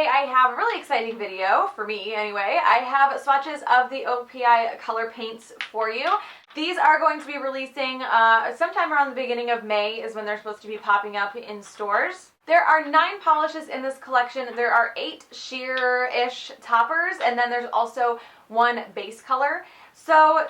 today I have a really exciting video, for me anyway. I have swatches of the OPI color paints for you. These are going to be releasing sometime around the beginning of May is when they're supposed to be popping up in stores. There are 9 polishes in this collection. There are 8 sheer-ish toppers, and then there's also 1 base color. So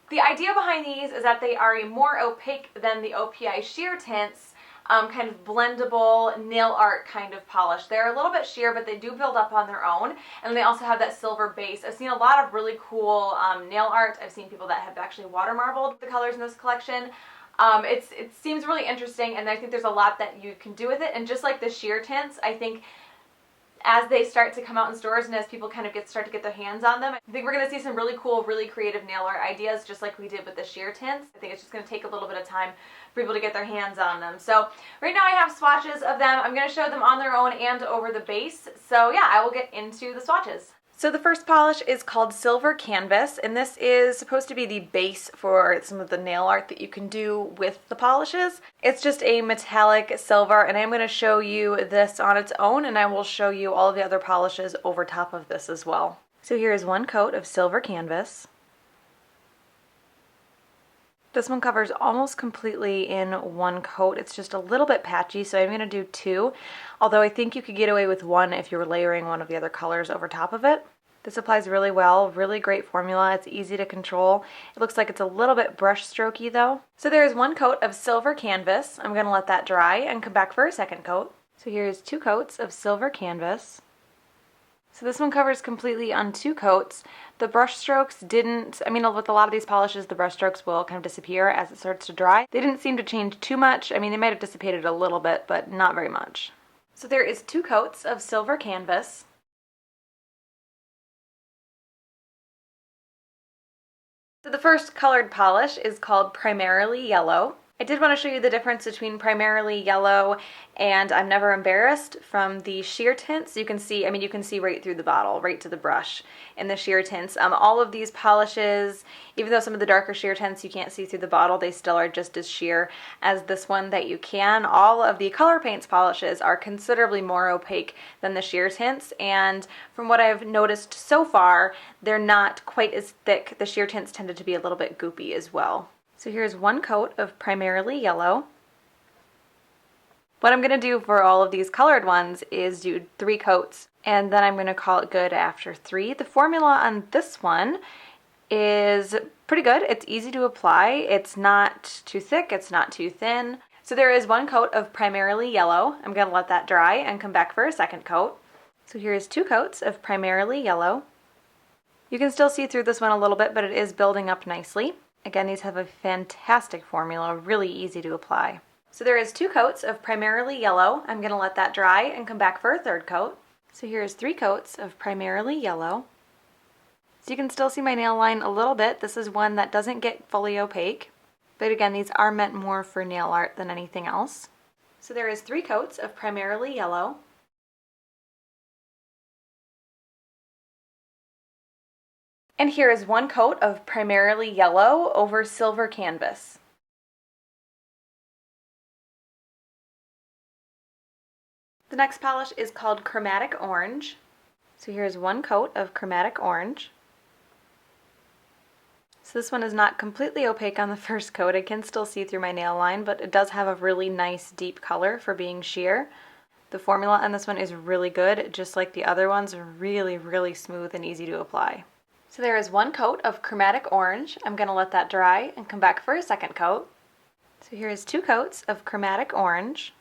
the idea behind these is that they are more opaque than the OPI sheer tints. Kind of blendable nail art kind of polish. They're a little bit sheer, but they do build up on their own, and they also have that silver base. I've seen a lot of really cool nail art. I've seen people that have actually water marbled the colors in this collection. It seems really interesting, and I think there's a lot that you can do with it. And just like the sheer tints, I think as they start to come out in stores and as people kind of start to get their hands on them, I think we're going to see some really cool, really creative nail art ideas, just like we did with the sheer tints. I think it's just going to take a little bit of time for people to get their hands on them. So right now I have swatches of them. I'm going to show them on their own and over the base. So yeah, I will get into the swatches. So the first polish is called Silver Canvas, and this is supposed to be the base for some of the nail art that you can do with the polishes. It's just a metallic silver, and I'm going to show you this on its own, and I will show you all of the other polishes over top of this as well. So here is 1 coat of Silver Canvas. This one covers almost completely in 1 coat. It's just a little bit patchy, so I'm going to do 2, although I think you could get away with 1 if you were layering one of the other colors over top of it. This applies really well, really great formula. It's easy to control. It looks like it's a little bit brush strokey though. So there's 1 coat of Silver Canvas. I'm going to let that dry and come back for a second coat. So here's 2 coats of Silver Canvas. So this one covers completely on 2 coats. The brush strokes didn't, with a lot of these polishes, the brush strokes will kind of disappear as it starts to dry. They didn't seem to change too much. They might have dissipated a little bit, but not very much. So there is 2 coats of Silver Canvas. So the first colored polish is called Primarily Yellow. I did want to show you the difference between Primarily Yellow and I'm Never Embarrassed from the sheer tints. You can see, you can see right through the bottle, right to the brush in the sheer tints. All of these polishes, even though some of the darker sheer tints you can't see through the bottle, they still are just as sheer as this one that you can. All of the color paints polishes are considerably more opaque than the sheer tints, and from what I've noticed so far, they're not quite as thick. The sheer tints tended to be a little bit goopy as well. So here's 1 coat of Primarily Yellow. What I'm going to do for all of these colored ones is do 3 coats, and then I'm going to call it good after 3. The formula on this one is pretty good. It's easy to apply. It's not too thick. It's not too thin. So there is 1 coat of Primarily Yellow. I'm going to let that dry and come back for a second coat. So here's 2 coats of Primarily Yellow. You can still see through this one a little bit, but it is building up nicely. Again, these have a fantastic formula, really easy to apply. So there is 2 coats of Primarily Yellow. I'm going to let that dry and come back for a third coat. So here's 3 coats of Primarily Yellow. So you can still see my nail line a little bit. This is one that doesn't get fully opaque. But again, these are meant more for nail art than anything else. So there is 3 coats of Primarily Yellow. And here is 1 coat of Primarily Yellow over Silver Canvas. The next polish is called Chromatic Orange. So here's 1 coat of Chromatic Orange. So this one is not completely opaque on the first coat. I can still see through my nail line, but it does have a really nice deep color for being sheer. The formula on this one is really good, just like the other ones, really, really smooth and easy to apply. So there is 1 coat of Chromatic Orange. I'm going to let that dry and come back for a second coat. So here is 2 coats of Chromatic Orange.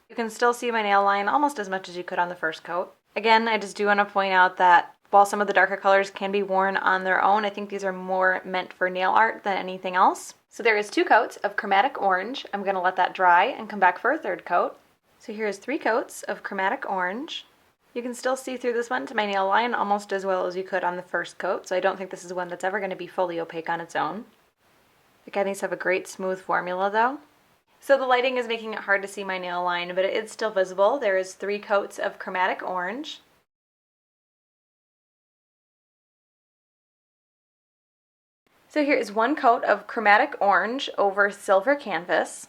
You can still see my nail line almost as much as you could on the first coat. Again, I just do want to point out that while some of the darker colors can be worn on their own, I think these are more meant for nail art than anything else. So there is 2 coats of Chromatic Orange. I'm going to let that dry and come back for a third coat. So here is 3 coats of Chromatic Orange. You can still see through this one to my nail line almost as well as you could on the first coat, so I don't think this is one that's ever going to be fully opaque on its own. Again, these have a great smooth formula though. So the lighting is making it hard to see my nail line, but it is still visible. There is 3 coats of Chromatic Orange. So here is 1 coat of Chromatic Orange over Silver Canvas.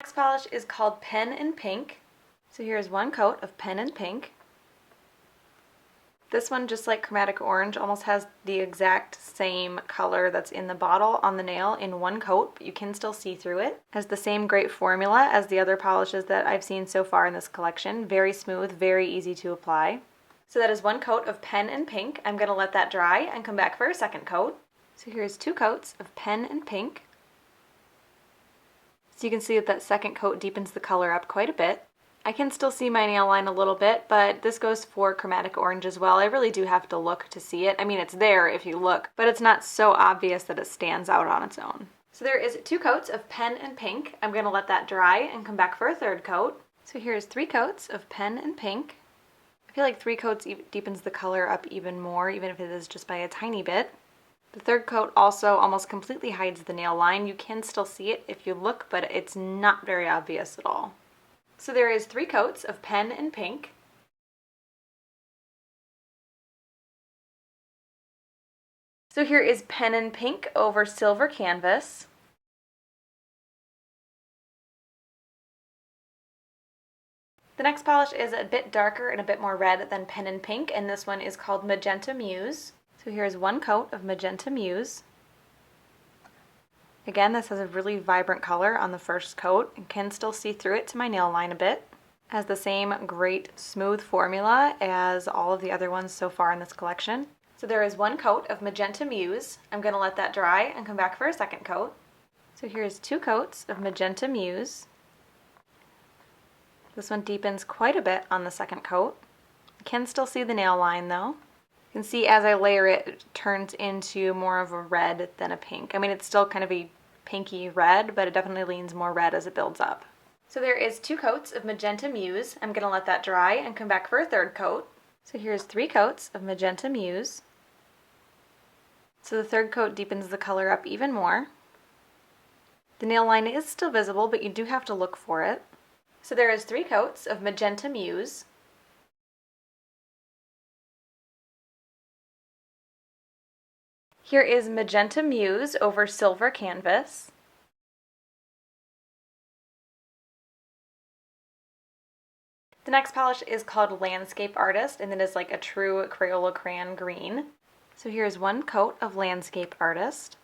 Next polish is called Pen and Pink. So here's one coat of Pen and Pink. This one, just like Chromatic Orange, almost has the exact same color that's in the bottle on the nail in one coat, but you can still see through it. Has the same great formula as the other polishes that I've seen so far in this collection. Very smooth, very easy to apply. So that is one coat of Pen and Pink. I'm going to let that dry and come back for a second coat. So here's two coats of Pen and Pink. So you can see that that second coat deepens the color up quite a bit. I can still see my nail line a little bit, but this goes for Chromatic Orange as well. I really do have to look to see it. I mean, it's there if you look, but it's not so obvious that it stands out on its own. So there is two coats of Pen and Pink. I'm going to let that dry and come back for a third coat. So here's three coats of Pen and Pink. I feel like three coats deepens the color up even more, even if it is just by a tiny bit. The third coat also almost completely hides the nail line. You can still see it if you look, but it's not very obvious at all. So there is three coats of Pen and Pink. So here is Pen and Pink over silver canvas. The next polish is a bit darker and a bit more red than Pen and Pink, and this one is called Magenta Muse. So here's one coat of Magenta Muse. Again, this has a really vibrant color on the first coat and can still see through it to my nail line a bit. Has the same great smooth formula as all of the other ones so far in this collection. So there is one coat of Magenta Muse. I'm going to let that dry and come back for a second coat. So here's two coats of Magenta Muse. This one deepens quite a bit on the second coat. You can still see the nail line though. You can see as I layer it, it turns into more of a red than a pink. I mean, it's still kind of a pinky red, but it definitely leans more red as it builds up. So there is two coats of Magenta Muse. I'm going to let that dry and come back for a third coat. So here's three coats of Magenta Muse. So the third coat deepens the color up even more. The nail line is still visible, but you do have to look for it. So there is three coats of Magenta Muse. Here is Magenta Muse over silver canvas. The next polish is called Landscape Artist, and it is like a true Crayola crayon green. So here's one coat of Landscape Artist.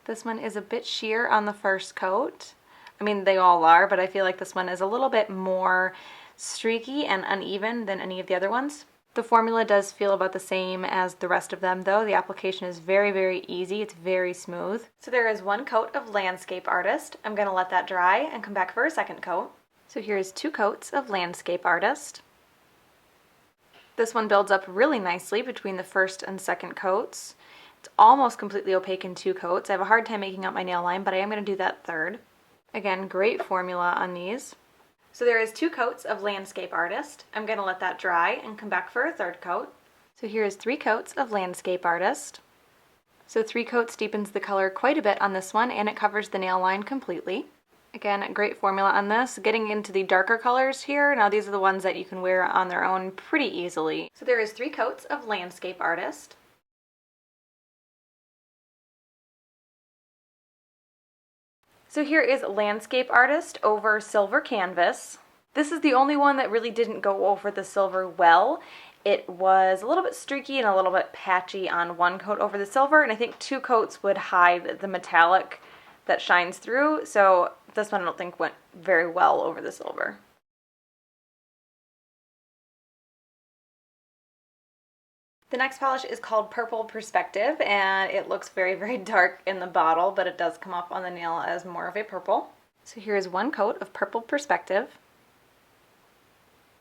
This one is a bit sheer on the first coat. I mean, they all are, but I feel like this one is a little bit more streaky and uneven than any of the other ones. The formula does feel about the same as the rest of them though. The application is very, very easy. It's very smooth. So there is one coat of Landscape Artist. I'm going to let that dry and come back for a second coat. So here's two coats of Landscape Artist. This one builds up really nicely between the first and second coats. It's almost completely opaque in two coats. I have a hard time making out my nail line, but I am going to do that third. Again, great formula on these. So there is two coats of Landscape Artist. I'm going to let that dry and come back for a third coat. So here is three coats of Landscape Artist. So three coats deepens the color quite a bit on this one, and it covers the nail line completely. Again, a great formula on this. Getting into the darker colors here, now these are the ones that you can wear on their own pretty easily. So there is three coats of Landscape Artist. So here is Landscape Artist over silver canvas. This is the only one that really didn't go over the silver well. It was a little bit streaky and a little bit patchy on one coat over the silver, and I think two coats would hide the metallic that shines through, so this one I don't think went very well over the silver. The next polish is called Purple Perspective, and it looks very, very dark in the bottle, but it does come up on the nail as more of a purple. So here's one coat of Purple Perspective.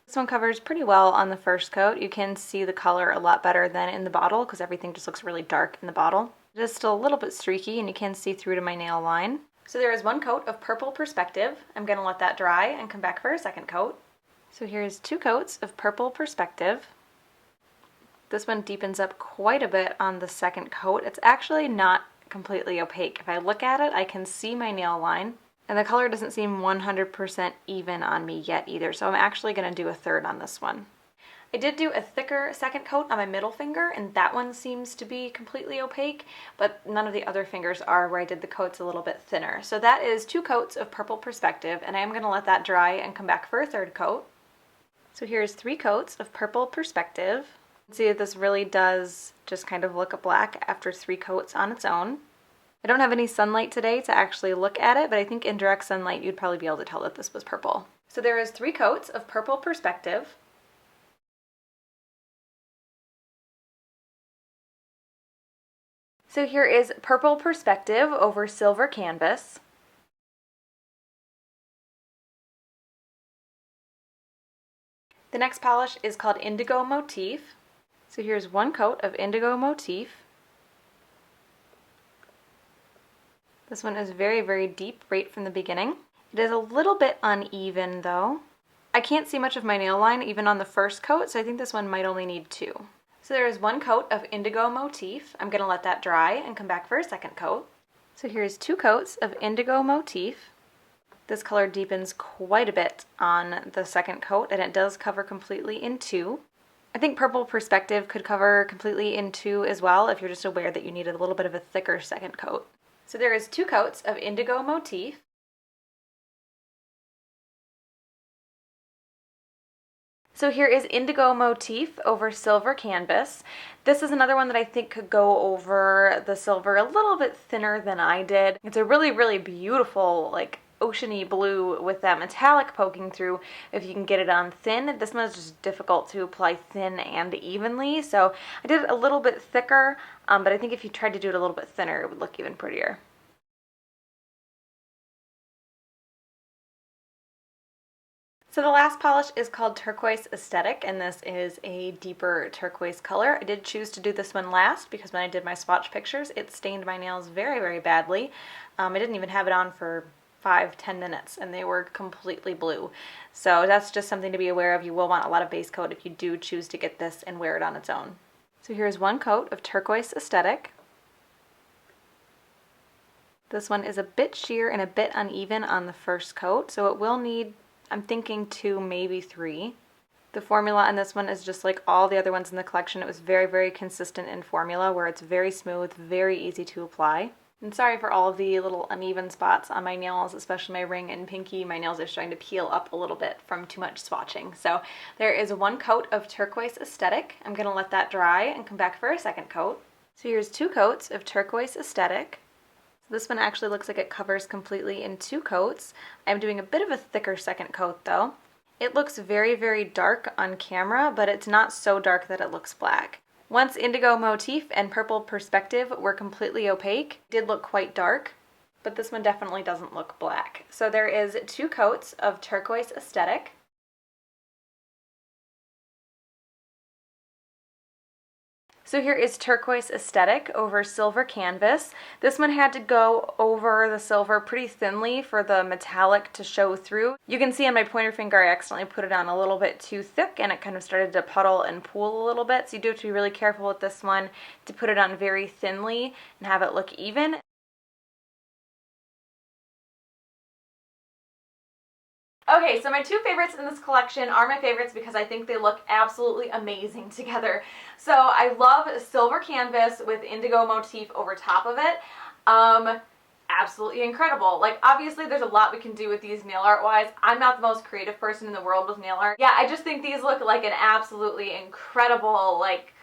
This one covers pretty well on the first coat. You can see the color a lot better than in the bottle because everything just looks really dark in the bottle. It is still a little bit streaky, and you can see through to my nail line. So there is one coat of Purple Perspective. I'm going to let that dry and come back for a second coat. So here's two coats of Purple Perspective. This one deepens up quite a bit on the second coat. It's actually not completely opaque. If I look at it, I can see my nail line, and the color doesn't seem 100% even on me yet either, so I'm actually going to do a third on this one. I did do a thicker second coat on my middle finger, and that one seems to be completely opaque, but none of the other fingers are, where I did the coats a little bit thinner. So that is 2 coats of Purple Perspective, and I am going to let that dry and come back for a third coat. So here's 3 coats of Purple Perspective. See that this really does just kind of look black after 3 coats on its own. I don't have any sunlight today to actually look at it, but I think in direct sunlight you'd probably be able to tell that this was purple. So there is 3 coats of Purple Perspective. So here is Purple Perspective over Silver Canvas. The next polish is called Indigo Motif. So here's 1 coat of Indigo Motif. This one is very, very deep right from the beginning. It is a little bit uneven though. I can't see much of my nail line even on the first coat, so I think this one might only need 2. So there is 1 coat of Indigo Motif. I'm going to let that dry and come back for a second coat. So here's 2 coats of Indigo Motif. This color deepens quite a bit on the second coat, and it does cover completely in 2. I think Purple Perspective could cover completely in 2 as well if you're just aware that you need a little bit of a thicker second coat. So there is 2 coats of Indigo Motif. So here is Indigo Motif over Silver Canvas. This is another one that I think could go over the silver a little bit thinner than I did. It's a really, really beautiful, like, oceany blue with that metallic poking through if you can get it on thin. This one is just difficult to apply thin and evenly, so I did it a little bit thicker, but I think if you tried to do it a little bit thinner, it would look even prettier. So the last polish is called Turquoise Aesthetic, and this is a deeper turquoise color. I did choose to do this one last because when I did my swatch pictures, it stained my nails very, very badly. I didn't even have it on for 5-10 minutes and they were completely blue. So that's just something to be aware of. You will want a lot of base coat if you do choose to get this and wear it on its own. So here's 1 coat of Turquoise Aesthetic. This one is a bit sheer and a bit uneven on the first coat, so it will need, I'm thinking 2, maybe 3. The formula on this one is just like all the other ones in the collection. It was very, very consistent in formula where it's very smooth, very easy to apply. And sorry for all of the little uneven spots on my nails, especially my ring and pinky. My nails are starting to peel up a little bit from too much swatching. So there is 1 coat of Turquoise Aesthetic. I'm going to let that dry and come back for a second coat. So here's 2 coats of Turquoise Aesthetic. So this one actually looks like it covers completely in 2 coats. I'm doing a bit of a thicker second coat though. It looks very, very dark on camera, but it's not so dark that it looks black. Once Indigo Motif and Purple Perspective were completely opaque, it did look quite dark, but this one definitely doesn't look black. So there is 2 coats of Turquoise Aesthetic. So here is Turquoise Aesthetic over Silver Canvas. This one had to go over the silver pretty thinly for the metallic to show through. You can see on my pointer finger I accidentally put it on a little bit too thick and it kind of started to puddle and pool a little bit. So you do have to be really careful with this one to put it on very thinly and have it look even. Okay, so my 2 favorites in this collection are my favorites because I think they look absolutely amazing together. So I love Silver Canvas with Indigo Motif over top of it. Absolutely incredible. Like, obviously there's a lot we can do with these nail art wise. I'm not the most creative person in the world with nail art. Yeah, I just think these look like an absolutely incredible, like,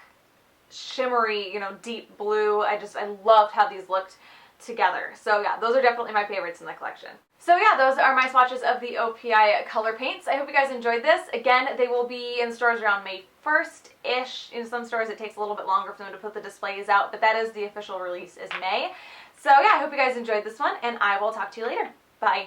shimmery, you know, deep blue. I loved how these looked together. So yeah, those are definitely my favorites in the collection. So yeah, those are my swatches of the OPI color paints. I hope you guys enjoyed this. Again, they will be in stores around May 1st-ish. In some stores it takes a little bit longer for them to put the displays out, but that is the official release is May. So yeah, I hope you guys enjoyed this one, and I will talk to you later. Bye.